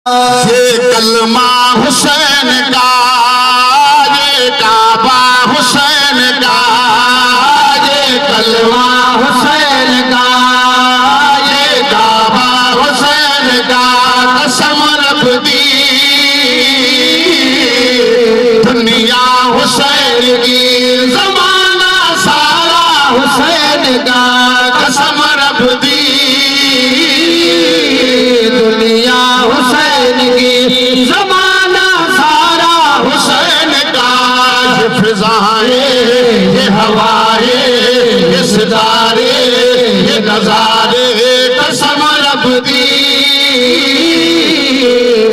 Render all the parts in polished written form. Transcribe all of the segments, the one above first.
ये कलमा हुसैन का, ये काबा हुसैन का, ये कलमा हुसैन का, ये काबा हुसैन का, कसम रब दी दुनिया हुसैन की, जमाना सारा हुसैन का, कसम रब दी दुनिया हुसैन की, जमाना सारा हुसैन का। ये फिजाएं, ये हवाएं, ये सितारे, ये नजारे, कसम रब दी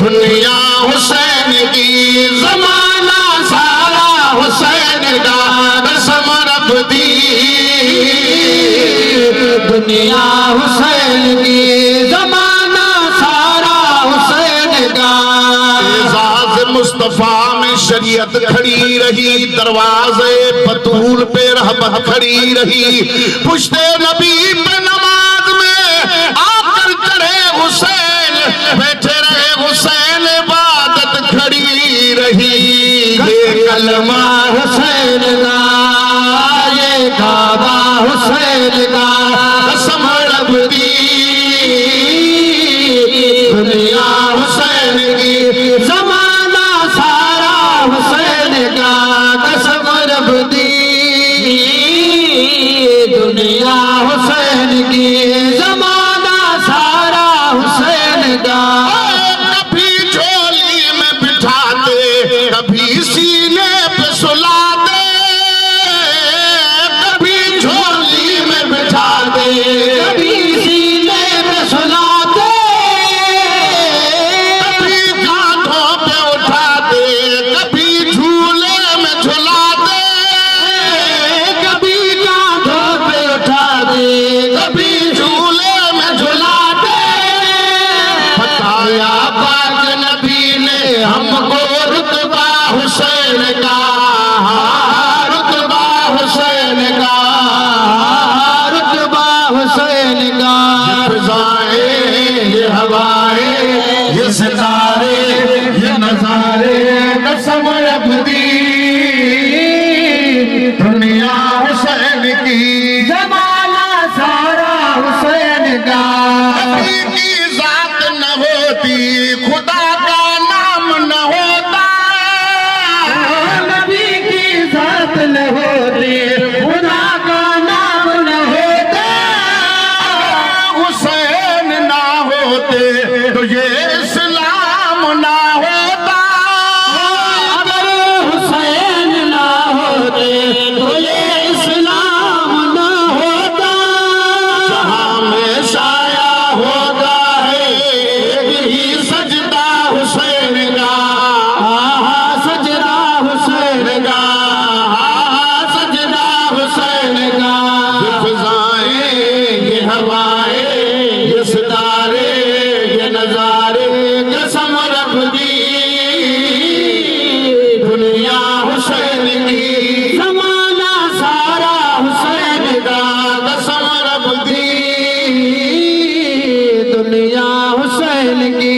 दुनिया हुसैन की, जमाना सारा हुसैन का, कसम रब दी दुनिया हुसैन की, जमाना सारा हुसैन का। एजाज़ मुस्तफा में शरीयत खड़ी रही, दरवाजे बतूल पे रहमत खड़ी रही, पुश्ते नबी पे नमाज में आकर चढ़े हुसैन, बैठे रहे हुसैन, इबादत खड़ी रही। ये कलमा हुसैन का, ये काबा हुसैन का, कसम रब दी दुनिया हुसैन की, जमाना सारा हुसैन का, कसम रब दी दुनिया हुसैन की, जमाना सारा हुसैन का। कभी झोली में बिठाते, कभी सीने पे सुलाते, कभी झोली में बिठाते, कभी सीने पे सुलाते, कभी कांधों पे उठाते, कभी झूले में झुलाते, कभी कांधों पे उठाते, कभी झूले में झुलाते। बताया पाक नबी ने हमको रुतबा हुसैन का, रुतबा हुसैन का, रुतबा हुसैन का। ये फिजाएं, ये हवाएं, ये सितारे, ये नजारे, कसम रब दी दुनिया हुसैन की, जमाना सारा हुसैन का। नबी की जात न होती, खुदा का नाम न होता, नबी की जात न होती, खुदा का नाम न होता, हुसैन ना होते तो ये इस्लाम ना होता, अगर हुसैन ना होते तो ये इस्लाम ना होता। जहां में शाया होता है एक ही सजदा हुसैन का, सजदा हुसैन का, सजदा हुसैन का। ये फिजाएं, ये हवाएं, ये सितारे, ये नजारे, कसम रब दी दुनिया हुसैन की, जमाना सारा हुसैन का, कसम रब दी दुनिया हुसैन की,